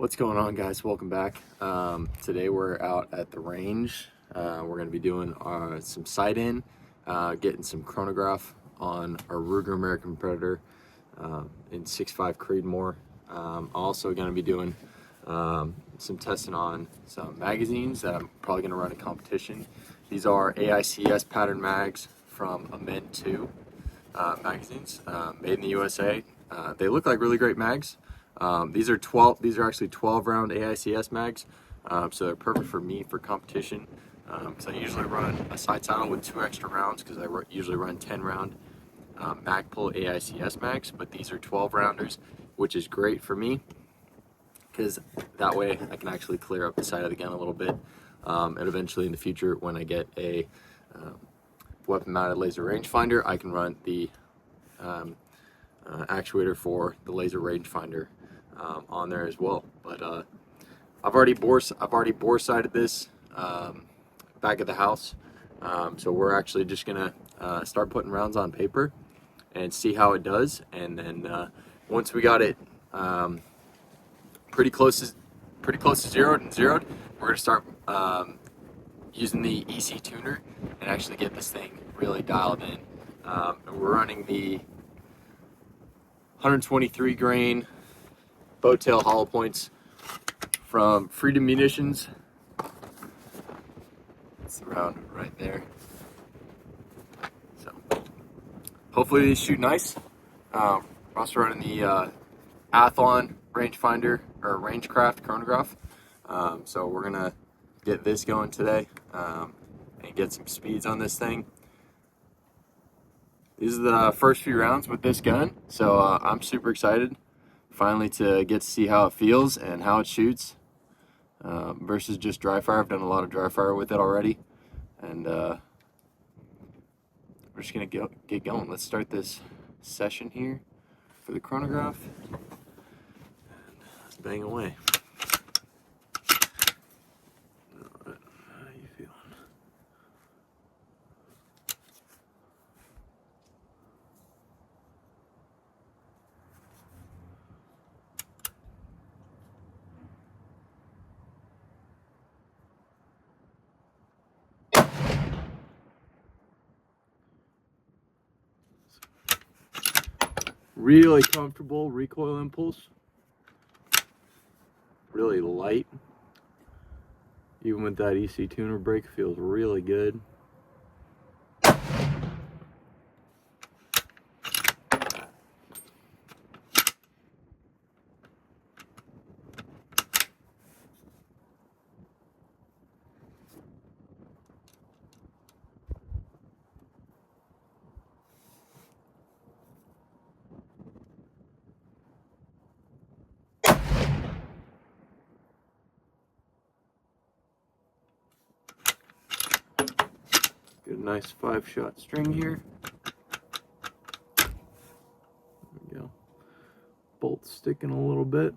What's going on, guys? Welcome back. Today we're out at the range. We're going to be doing some sight in, getting some chronograph on our Ruger American Predator in 6.5 Creedmoor. Also going to be doing some testing on some magazines that I'm probably going to run a competition. These are AICS pattern mags from Amend2 magazines, made in the USA. They look like really great mags. These are actually 12 round AICS mags, so they're perfect for me for competition, because I usually run a side saddle with 2 extra rounds, because I usually run 10 round Magpul AICS mags, but these are 12 rounders, which is great for me because that way I can actually clear up the side of the gun a little bit, and eventually in the future when I get a weapon mounted laser rangefinder, I can run the actuator for the laser rangefinder on there as well. But I've already bore sighted this back at the house, so we're actually just gonna start putting rounds on paper and see how it does, and then once we got it pretty close to zeroed, we're gonna start using the EC tuner and actually get this thing really dialed in. And we're running the 123 grain bowtail hollow points from Freedom Munitions. That's the round right there. So hopefully these shoot nice. We're also running the Athlon rangefinder or Rangecraft chronograph. So we're gonna get this going today and get some speeds on this thing. These are the first few rounds with this gun, so I'm super excited finally to get to see how it feels and how it shoots versus just dry fire. I've done a lot of dry fire with it already, and we're just gonna get going. Let's start this session here for the chronograph and let's bang away. All right, how you feeling? Really comfortable recoil impulse, really light. Even with that EC tuner brake, feels really good. Get a nice 5-shot string here. There we go. Bolt sticking a little bit.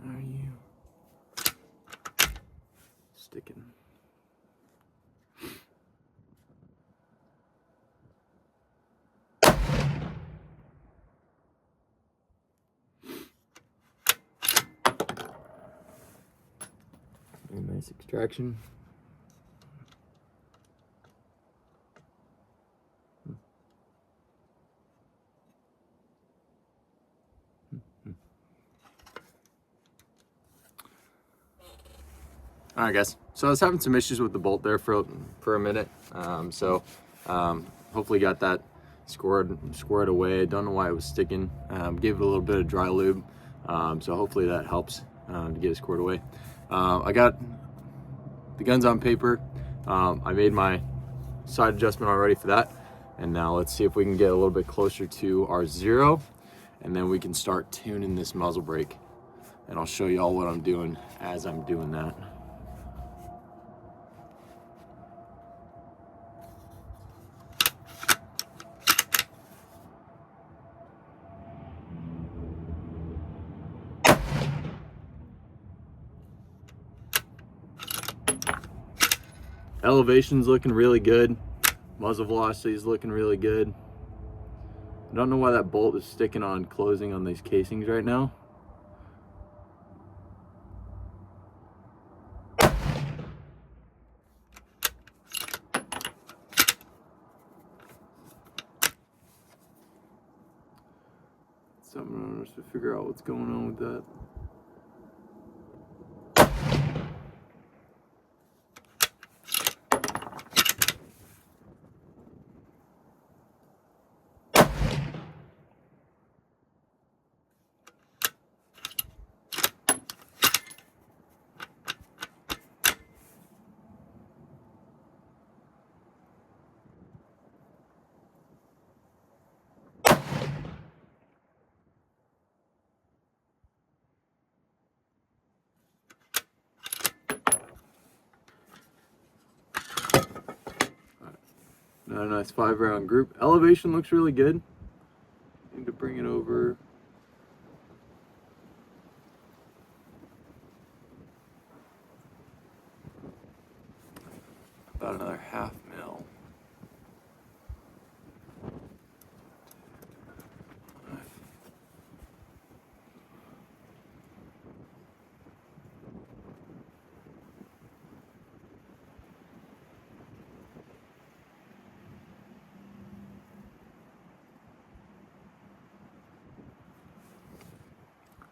Where are you? Sticking. Nice extraction. All right, guys. So I was having some issues with the bolt there for a minute. Hopefully got that squared away. Don't know why it was sticking. Gave it a little bit of dry lube. So hopefully that helps to get it squared away. I got the guns on paper. I made my side adjustment already for that. And now let's see if we can get a little bit closer to our 0, and then we can start tuning this muzzle brake. And I'll show you all what I'm doing as I'm doing that. Elevation's looking really good. Muzzle velocity is looking really good. I don't know why that bolt is sticking on closing on these casings right now. Someone has to figure out what's going on with that. Not a nice 5-round group. Elevation looks really good. Need to bring it over. About another 1/2 mil.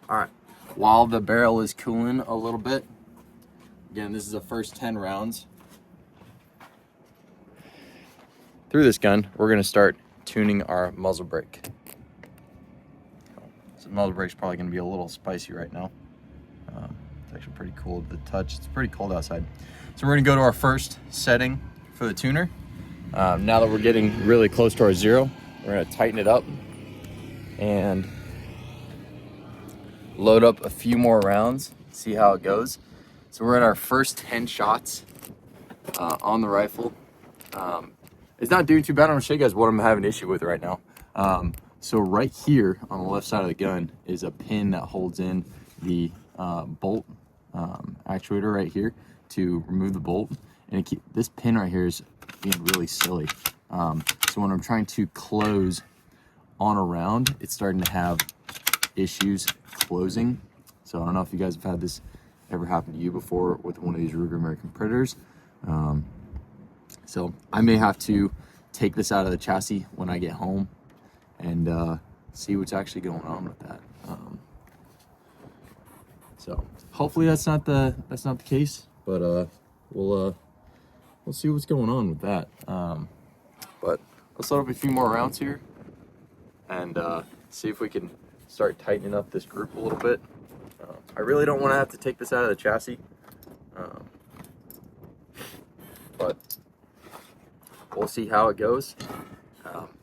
All right, while the barrel is cooling a little bit, again, this is the first 10 rounds. Through this gun, we're gonna start tuning our muzzle brake. So the muzzle brake's probably gonna be a little spicy right now. It's actually pretty cool to the touch. It's pretty cold outside. So we're gonna go to our first setting for the tuner. Now that we're getting really close to our 0, we're gonna tighten it up and load up a few more rounds, see how it goes. So we're at our first 10 shots on the rifle. It's not doing too bad. I'm gonna show you guys what I'm having issue with right now. So right here on the left side of the gun is a pin that holds in the bolt actuator right here to remove the bolt. And this pin right here is being really silly. So when I'm trying to close on a round, it's starting to have issues closing. So I don't know if you guys have had this ever happen to you before with one of these Ruger American Predators. So I may have to take this out of the chassis when I get home and see what's actually going on with that. So hopefully that's not the case, but we'll see what's going on with that. But let's load up a few more rounds here and see if we can start tightening up this group a little bit. I really don't want to have to take this out of the chassis, but we'll see how it goes.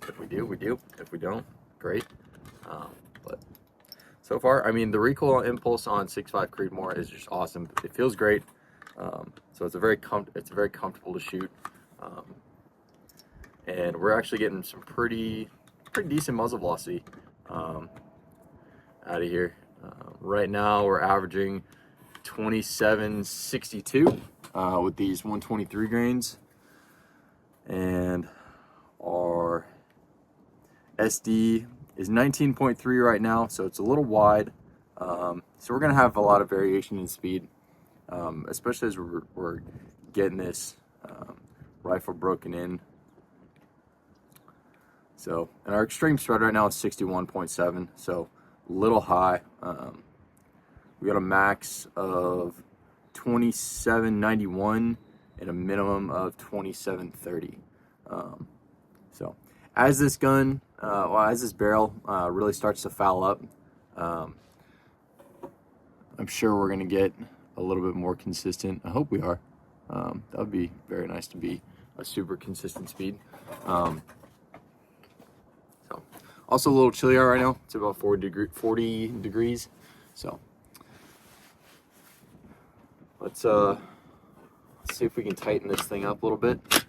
If we do, we do. If we don't, great. But so far, I mean, the recoil impulse on 6.5 Creedmoor is just awesome. It feels great. So it's very comfortable to shoot. And we're actually getting some pretty decent muzzle velocity out of here. Right now we're averaging 27.62 with these 123 grains, and our SD is 19.3 right now, so it's a little wide. So we're gonna have a lot of variation in speed, especially as we're getting this rifle broken in. So, and our extreme spread right now is 61.7, so a little high. We got a max of 27.91 and a minimum of 27.30. So as this gun, as this barrel really starts to foul up, I'm sure we're gonna get a little bit more consistent. I hope we are. That would be very nice to be a super consistent speed. Also a little chilly out right now. It's about 40 degrees. So let's see if we can tighten this thing up a little bit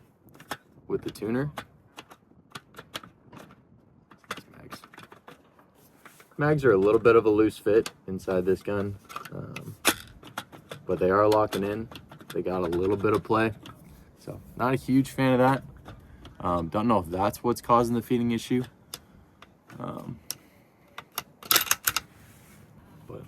with the tuner. Mags are a little bit of a loose fit inside this gun, but they are locking in. They got a little bit of play. So not a huge fan of that. Don't know if that's what's causing the feeding issue. But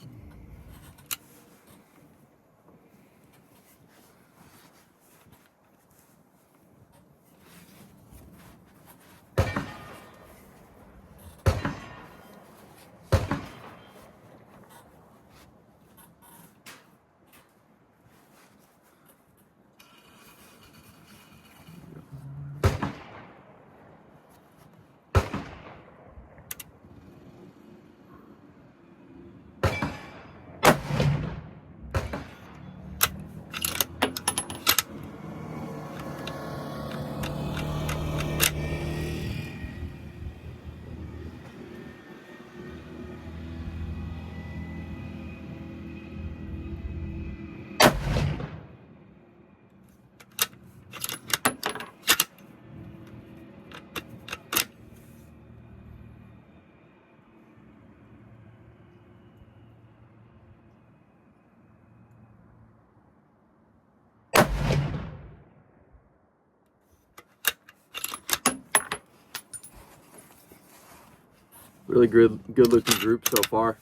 really good looking group so far.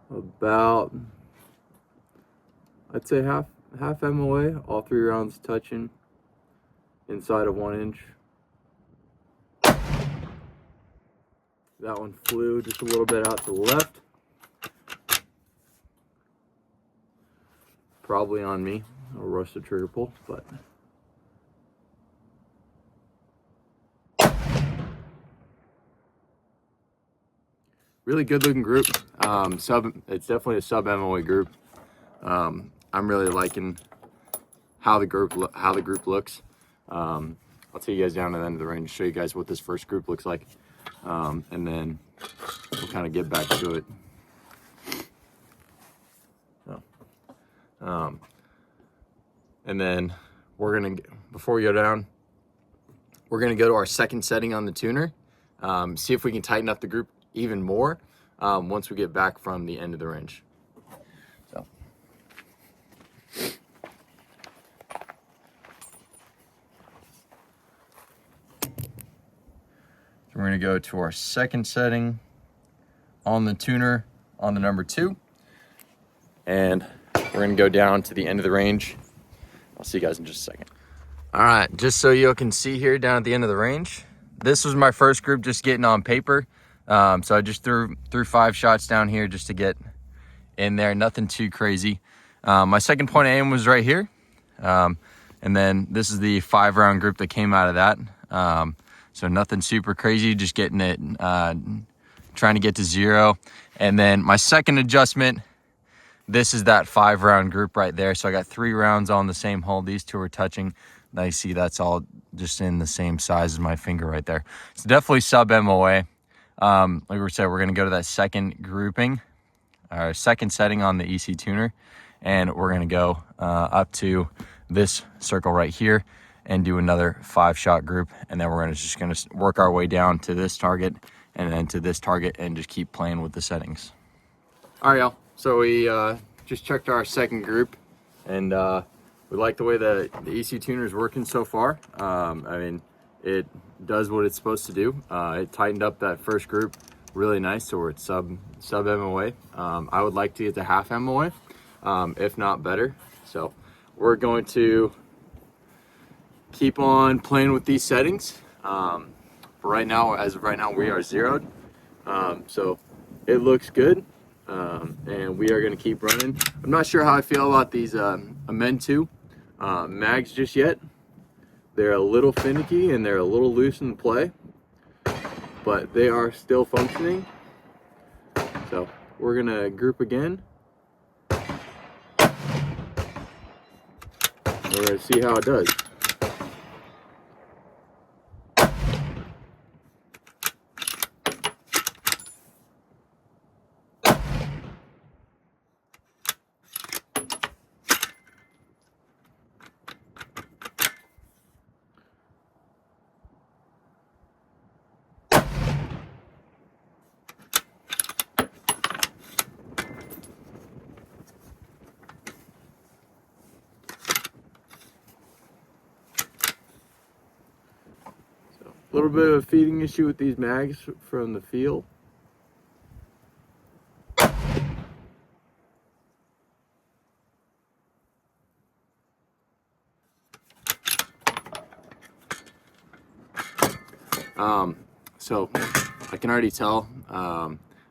About, I'd say half MOA, all 3 rounds touching inside of 1 inch. That one flew just a little bit out to the left. Probably on me. I'll rush the trigger pull, but really good looking group. It's definitely a sub MOA group. I'm really liking how the group looks. I'll take you guys down to the end of the range, show you guys what this first group looks like, and then we'll kind of get back to it. And then we're gonna, before we go down, we're gonna go to our second setting on the tuner, see if we can tighten up the group even more once we get back from the end of the range. So we're gonna go to our second setting on the tuner on the number 2, and we're gonna go down to the end of the range. I'll see you guys in just a second. All right, just so you can see here down at the end of the range, this was my first group just getting on paper. So I just threw 5 shots down here just to get in there, nothing too crazy. My second point of aim was right here. And then this is the 5-round group that came out of that. So nothing super crazy, just getting it, trying to get to 0. And then my second adjustment, this is that 5-round group right there. So I got 3 rounds on the same hole. These 2 are touching. Now you see that's all just in the same size as my finger right there. It's definitely sub MOA. Like we said, we're going to go to that second grouping, our second setting on the EC tuner, and we're going to go up to this circle right here and do another 5-shot group, and then we're just going to work our way down to this target and then to this target and just keep playing with the settings. All right, y'all. So we just checked our second group, and we like the way the EC tuner is working so far. I mean, it does what it's supposed to do. It tightened up that first group really nice, so we're at sub MOA. I would like to get to half MOA, if not better. So we're going to keep on playing with these settings. For right now, as of right now, we are 0'd. So it looks good, and we are going to keep running. I'm not sure how I feel about these Amend2 mags just yet. They're a little finicky and they're a little loose in play, but they are still functioning. So we're gonna group again. We're gonna see how it does. A little bit of a feeding issue with these mags from the field. So I can already tell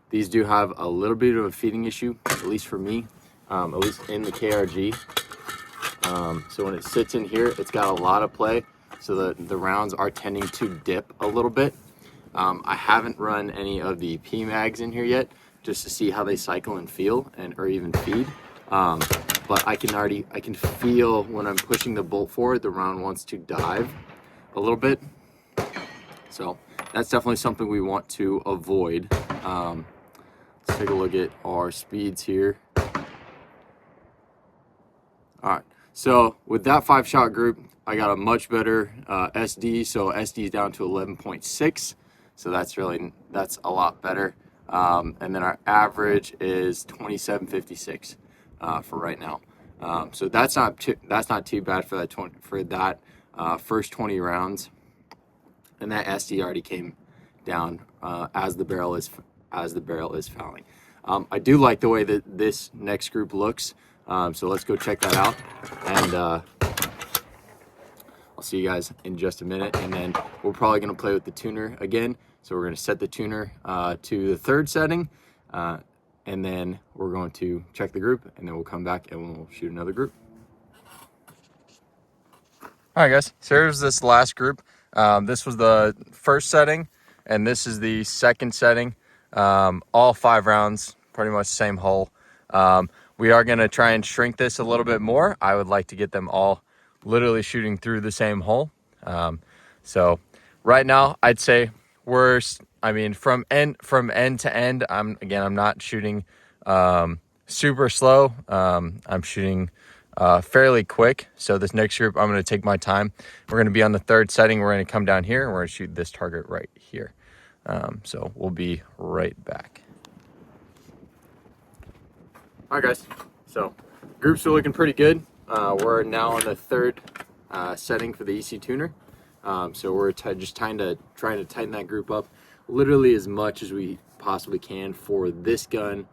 these do have a little bit of a feeding issue, at least for me, at least in the KRG. So when it sits in here, it's got a lot of play, so the rounds are tending to dip a little bit. I haven't run any of the P mags in here yet, just to see how they cycle and feel, or even feed. But I can feel when I'm pushing the bolt forward, the round wants to dive a little bit. So that's definitely something we want to avoid. Let's take a look at our speeds here. All right, so with that 5-shot group, I got a much better SD. So SD is down to 11.6. So that's a lot better. And then our average is 27.56 for right now. So that's not too bad for that first 20 rounds. And that SD already came down as the barrel is fouling. I do like the way that this next group looks. So let's go check that out, and I'll see you guys in just a minute. And then we're probably going to play with the tuner again. So we're going to set the tuner to the 3rd setting, and then we're going to check the group, and then we'll come back and we'll shoot another group. All right, guys, so here's this last group. This was the 1st setting, and this is the 2nd setting. All 5 rounds, pretty much the same hole. We are going to try and shrink this a little bit more. I would like to get them all literally shooting through the same hole. So right now, I'd say from end to end, I'm not shooting super slow. I'm shooting fairly quick. So this next group, I'm going to take my time. We're going to be on the 3rd setting. We're going to come down here, and we're going to shoot this target right here. So we'll be right back. All right, guys, so groups are looking pretty good. We're now on the 3rd setting for the EC tuner. So we're just trying to tighten that group up literally as much as we possibly can for this gun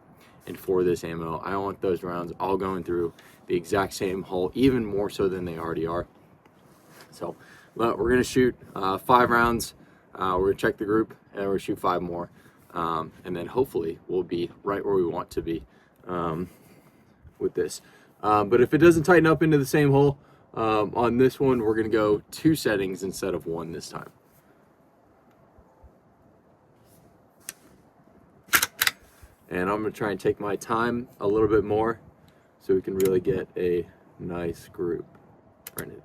and for this ammo. I want those rounds all going through the exact same hole, even more so than they already are. So but we're gonna shoot 5 rounds. We're gonna check the group, and we're gonna shoot 5 more, and then hopefully we'll be right where we want to be with this. But if it doesn't tighten up into the same hole on this one, we're gonna go 2 settings instead of 1 this time. And I'm gonna try and take my time a little bit more so we can really get a nice group printed.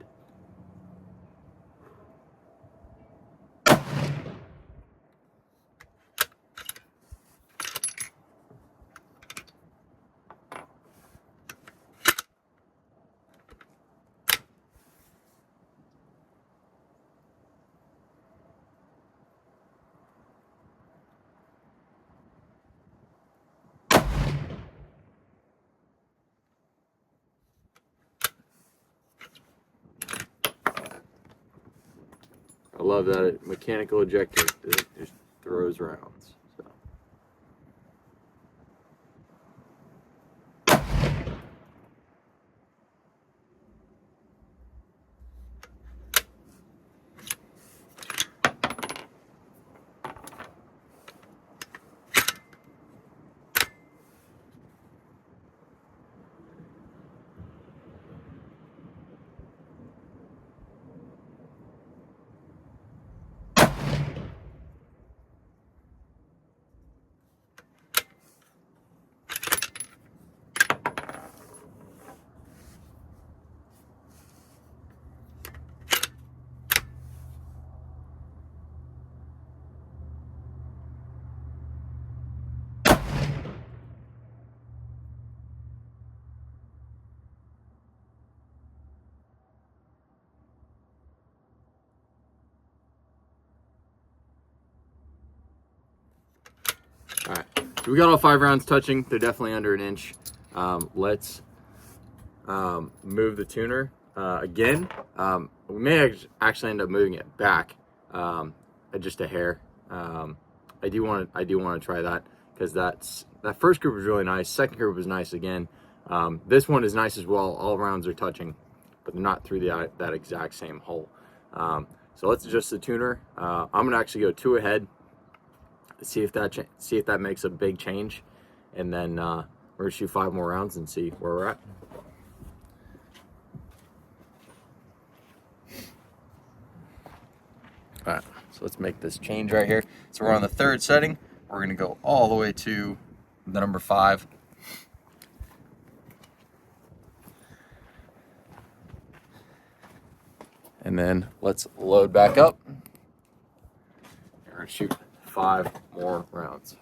I love that mechanical ejector that just throws rounds. So. All right, so we got all 5 rounds touching. They're definitely under an inch. Let's move the tuner again. We may actually end up moving it back just a hair. I do want to try that, because that first group was really nice. Second group was nice again. This one is nice as well. All rounds are touching, but they're not through that exact same hole. So let's adjust the tuner. I'm gonna actually go 2 ahead, see if that makes a big change, and then we're gonna shoot 5 more rounds and see where we're at. All right, so let's make this change right here. So we're on the 3rd setting. We're gonna go all the way to the number 5. And then let's load back up. We're gonna shoot 5 more rounds.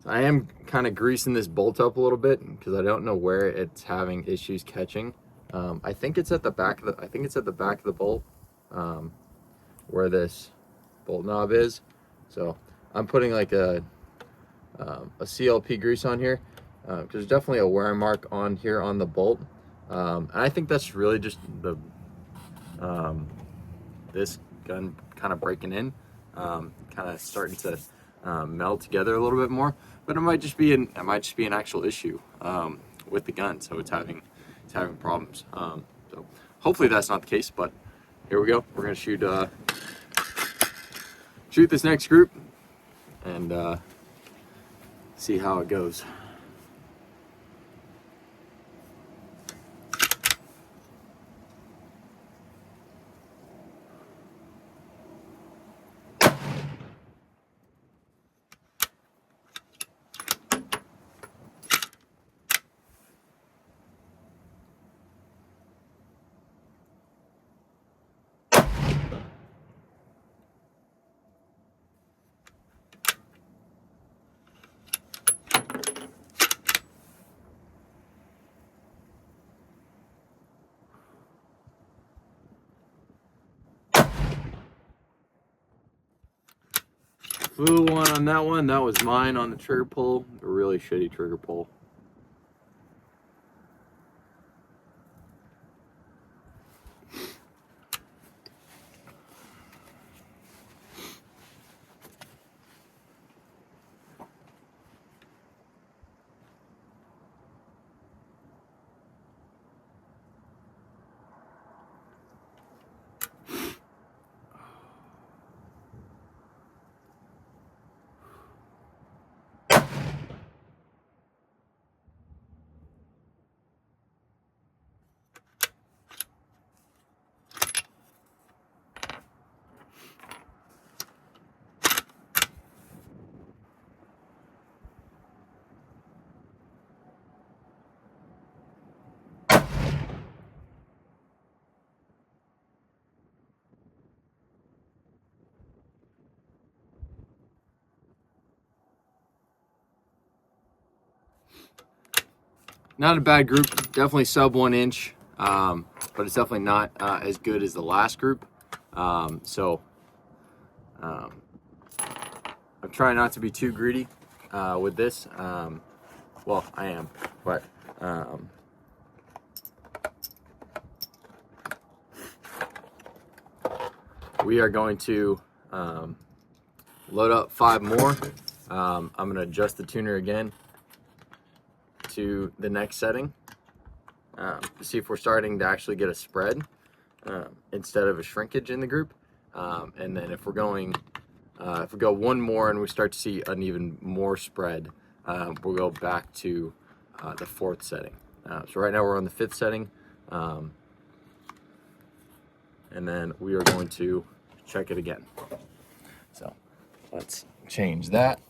I am kind of greasing this bolt up a little bit because I don't know where it's having issues catching. I think it's at the back of the bolt, where this bolt knob is. So I'm putting like a CLP grease on here, because there's definitely a wear mark on here on the bolt, and I think that's really just the this gun kind of breaking in, kind of starting to meld together a little bit more. But it might just be an actual issue with the gun, so it's having problems. So hopefully that's not the case. But here we go. We're gonna shoot this next group and see how it goes. Flew one on that one. That was mine on the trigger pull. A really shitty trigger pull. Not a bad group, definitely sub 1 inch, but it's definitely not as good as the last group. I'm trying not to be too greedy with this. Well, I am, but we are going to load up 5 more. I'm going to adjust the tuner again to the next setting to see if we're starting to actually get a spread instead of a shrinkage in the group. And then if we go 1 more and we start to see an even more spread, we'll go back to the 4th setting. So right now we're on the 5th setting, and then we are going to check it again. So let's change that.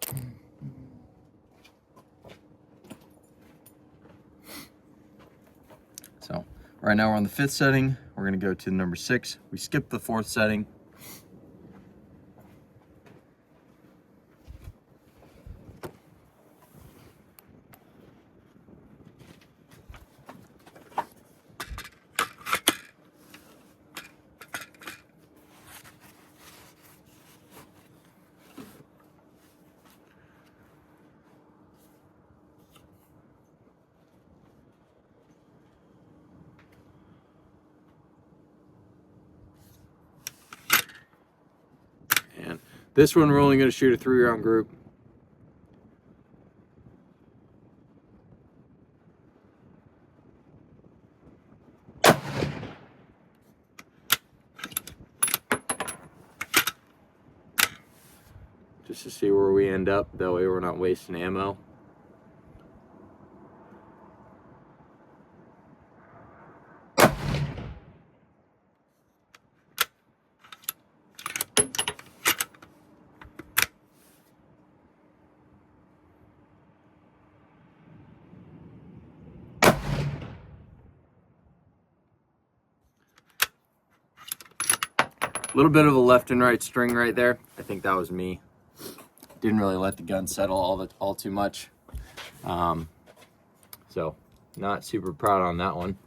So right now we're on the 5th setting. We're going to go to number 6. We skipped the 4th setting. And this one we're only going to shoot a 3-round group. Just to see where we end up, that way we're not wasting ammo. A little bit of a left and right string right there. I think that was me. Didn't really let the gun settle all too much. So not super proud on that one.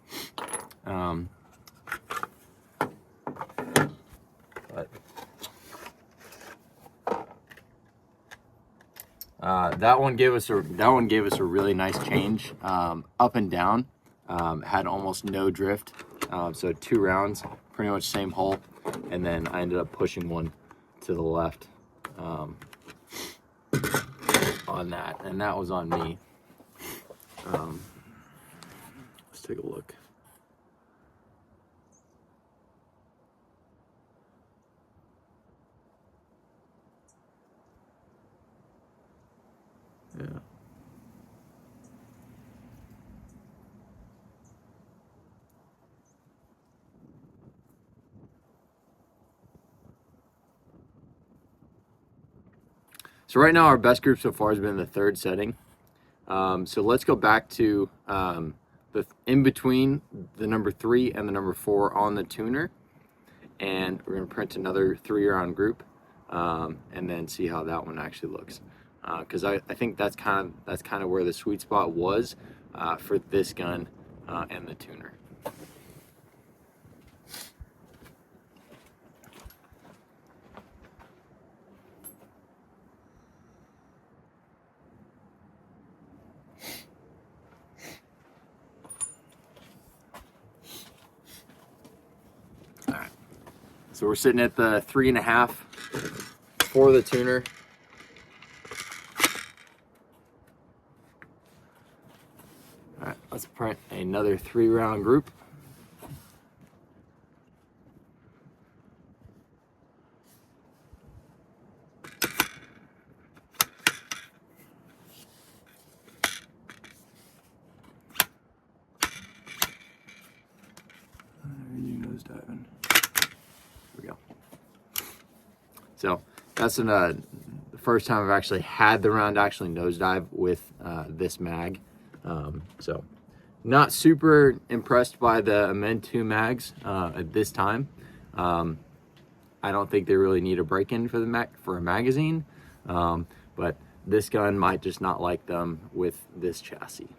That one gave us a really nice change, up and down. Had almost no drift. So 2 rounds, pretty much same hole, and then I ended up pushing one to the left on that, and that was on me. Let's take a look. Yeah. So right now our best group so far has been the 3rd setting. So let's go back to the in between the number 3 and the number 4 on the tuner, and we're going to print another 3-round group, and then see how that one actually looks. Because I think that's kind of where the sweet spot was for this gun and the tuner. All right, so we're sitting at the 3.5 for the tuner. All right, let's print another 3-round group. Diving. There we go. So that's the first time I've actually had the round actually nosedive with this mag. So not super impressed by the Amend2 mags at this time. I don't think they really need a break-in for a magazine, but this gun might just not like them with this chassis.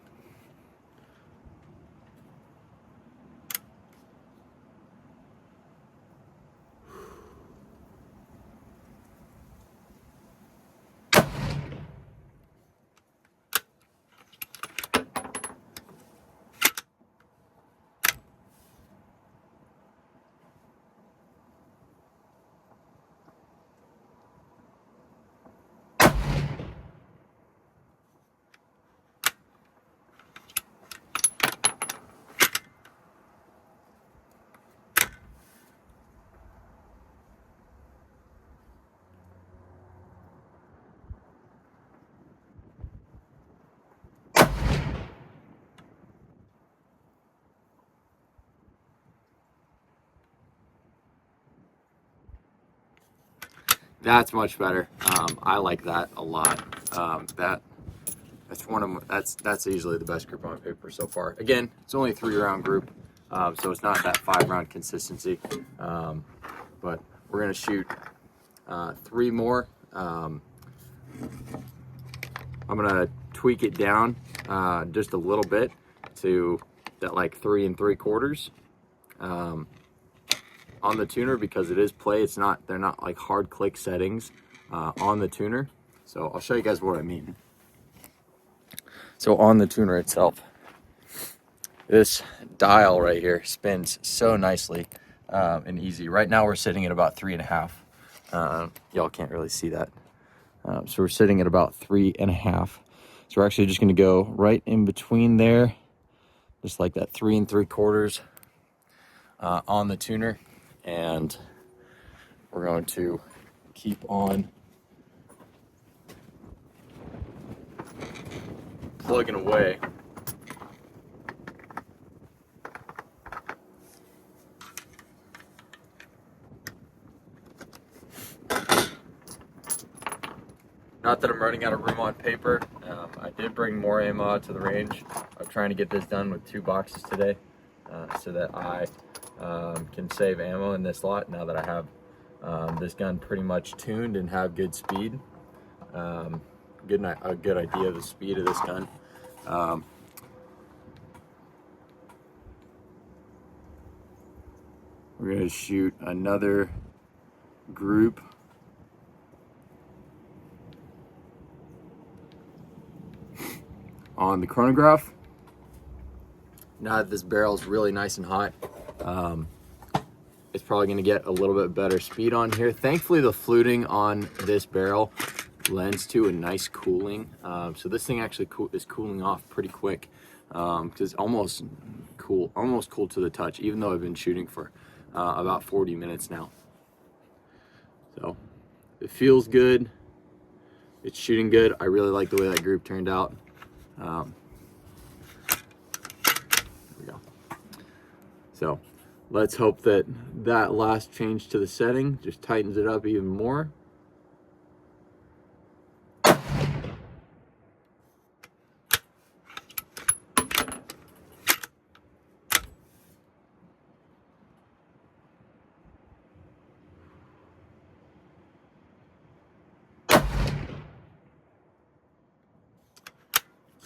That's much better. I like that a lot. That's easily the best group on paper so far. Again, it's only a 3-round group, so it's not that 5-round consistency. But we're gonna shoot 3 more. I'm gonna tweak it down just a little bit to that like 3 3/4. On the tuner, because it is play, they're not like hard click settings on the tuner. So I'll show you guys what I mean. So on the tuner itself, this dial right here spins so nicely and easy. Right now we're sitting at about 3.5. Y'all can't really see that. So we're sitting at about 3.5. So we're actually just going to go right in between there, just like that 3 3/4 on the tuner, and we're going to keep on plugging away. Not that I'm running out of room on paper. I did bring more ammo to the range. I'm trying to get this done with 2 boxes today, so that I can save ammo in this lot now that I have this gun pretty much tuned and have good speed. A good idea of the speed of this gun. We're going to shoot another group on the chronograph. Now that this barrel is really nice and hot, it's probably going to get a little bit better speed on here. Thankfully, the fluting on this barrel lends to a nice cooling. So this thing actually is cooling off pretty quick, because it's almost cool to the touch, even though I've been shooting for about 40 minutes now. So it feels good. It's shooting good. I really like the way that group turned out. There we go. So let's hope that that last change to the setting just tightens it up even more.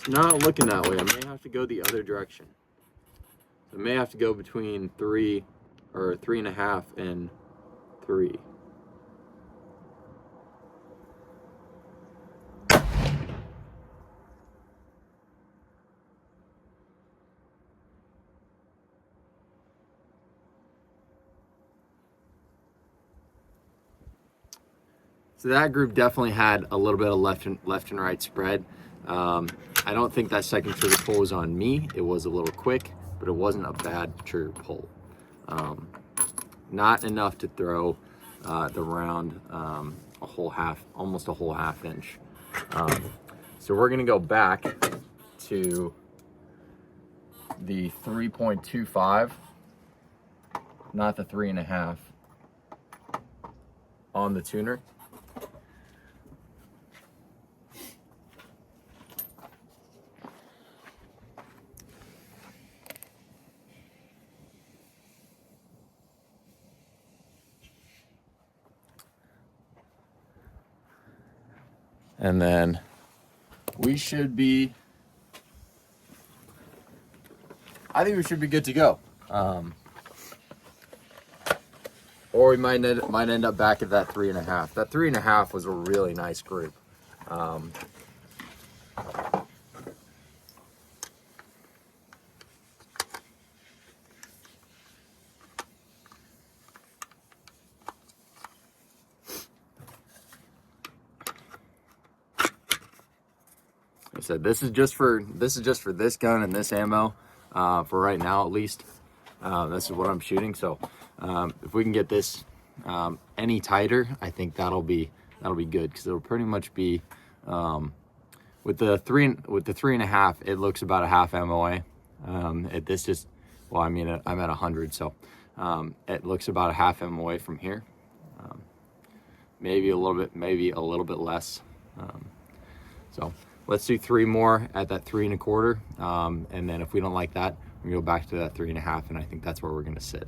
It's not looking that way. I may have to go the other direction. I may have to go between 3 or 3.5 and 3. So that group definitely had a little bit of left and right spread. I don't think that second trigger pull was on me. It was a little quick, but it wasn't a bad trigger pull. Not enough to throw the round almost a whole half inch. So we're gonna go back to the 3.25, not the 3.5 on the tuner. And then we should be, I think we should be good to go. Or we might end up back at that 3.5. That 3.5 was a really nice group. I said this is just for this gun and this ammo, for right now at least. This is what I'm shooting. So if we can get this any tighter, I think that'll be good, because it'll pretty much be with the 3.5. It looks about a half MOA. At this just, well, I mean, I'm at 100, so it looks about a half MOA from here. Maybe a little bit less. So let's do 3 more at that 3 1/4, and then if we don't like that, we go back to that 3.5, and I think that's where we're gonna sit.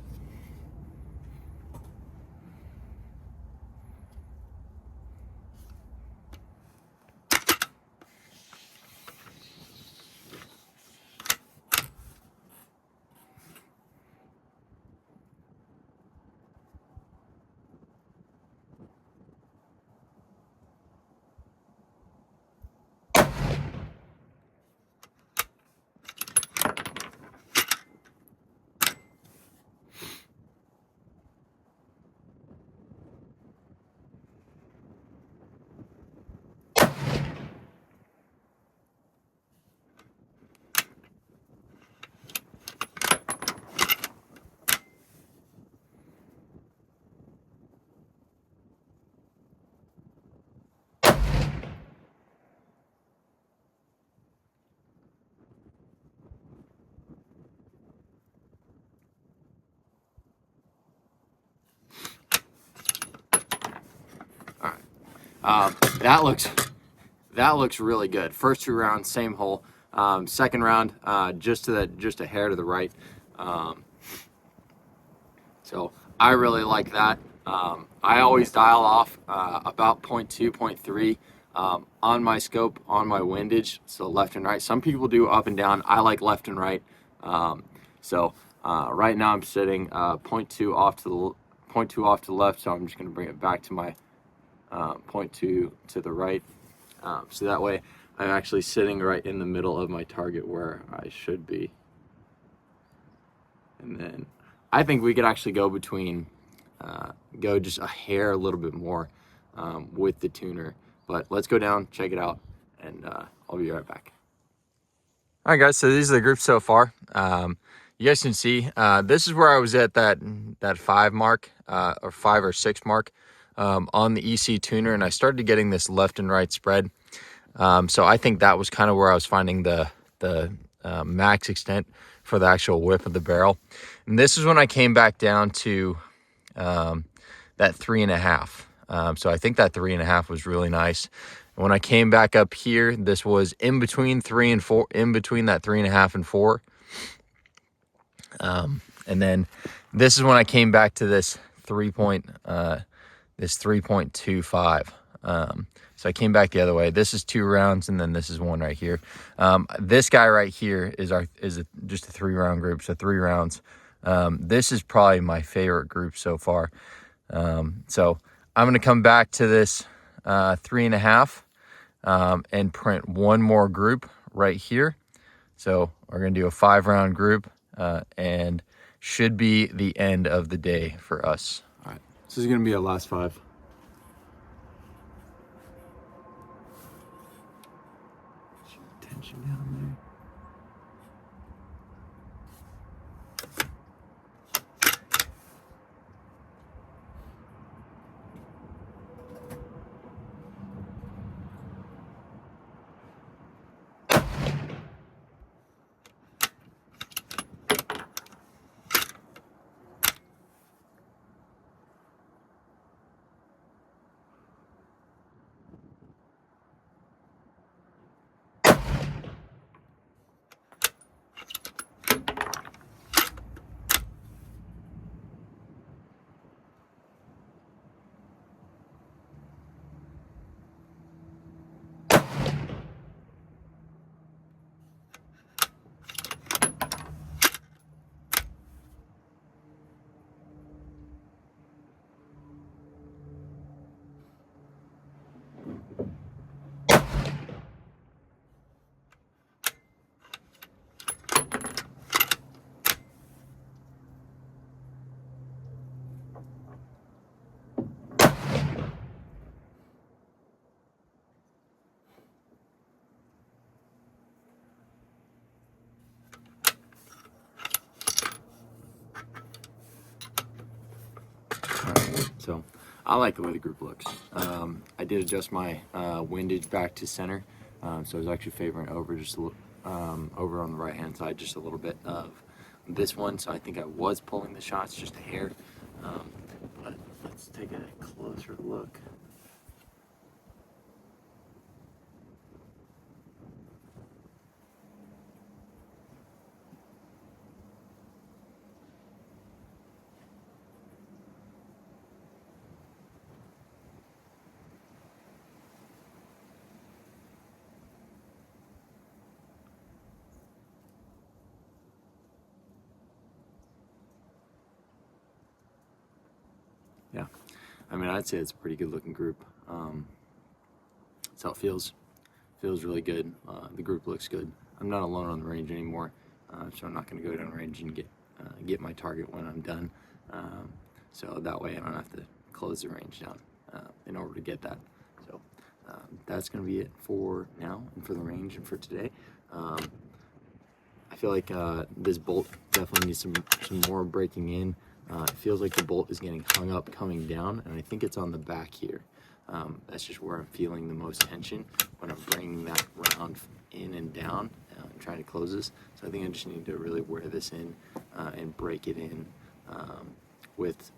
That looks really good. First 2 rounds, same hole. Second round, just a hair to the right. So I really like that. I always dial off about 0.2, 0.3 on my scope, on my windage, so left and right. Some people do up and down. I like left and right. Right now I'm sitting 0.2 off to the left, so I'm just going to bring it back to my 0.2 to the right. So that way I'm actually sitting right in the middle of my target where I should be. And then I think we could actually go between, go just a hair a little bit more with the tuner. But let's go down, check it out, and I'll be right back. All right, guys, so these are the groups so far. You guys can see, this is where I was at that 5 mark, or 5 or 6 mark on the EC tuner, and I started getting this left and right spread. So I think that was kind of where I was finding the max extent for the actual whip of the barrel. And this is when I came back down to that 3.5. So I think that 3.5 was really nice. And when I came back up here, this was in between 3 and 4, in between that 3.5 and 4. And then this is when I came back to this 3.25. So I came back the other way. This is 2 rounds, and then this is 1 right here. This guy right here is just a 3-round group, so 3 rounds. This is probably my favorite group so far. So I'm going to come back to this 3.5 and print 1 more group right here. So we're going to do a 5-round group, and should be the end of the day for us. All right, this is going to be our last 5. Tension down there. So I like the way the group looks. I did adjust my windage back to center, so I was actually favoring over just a little, over on the right hand side just a little bit of this one. So I think I was pulling the shots just a hair, but let's take a closer look. Yeah, I mean, I'd say it's a pretty good looking group. That's how it feels. Feels really good. The group looks good. I'm not alone on the range anymore, so I'm not going to go down the range and get my target when I'm done. So that way I don't have to close the range down in order to get that. So that's going to be it for now and for the range and for today. I feel like this bolt definitely needs some more breaking in. It feels like the bolt is getting hung up coming down, and I think it's on the back here. That's just where I'm feeling the most tension when I'm bringing that round in and down and trying to close this. So I think I just need to really wear this in and break it in with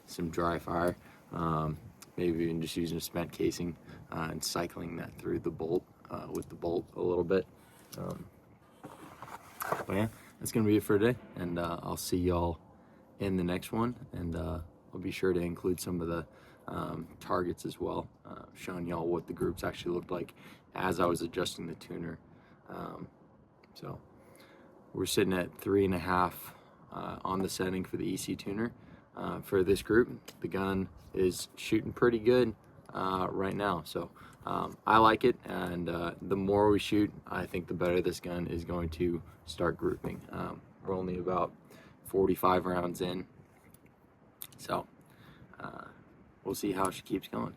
some dry fire. maybe even just using a spent casing and cycling that through the bolt with the bolt a little bit. But yeah, that's gonna be it for today, and I'll see y'all in the next one, and I'll be sure to include some of the targets as well, showing y'all what the groups actually looked like as I was adjusting the tuner. So we're sitting at 3.5 on the setting for the EC tuner. For this group, the gun is shooting pretty good right now, so I like it, and the more we shoot, I think the better this gun is going to start grouping. We're only about 45 rounds in, so we'll see how she keeps going.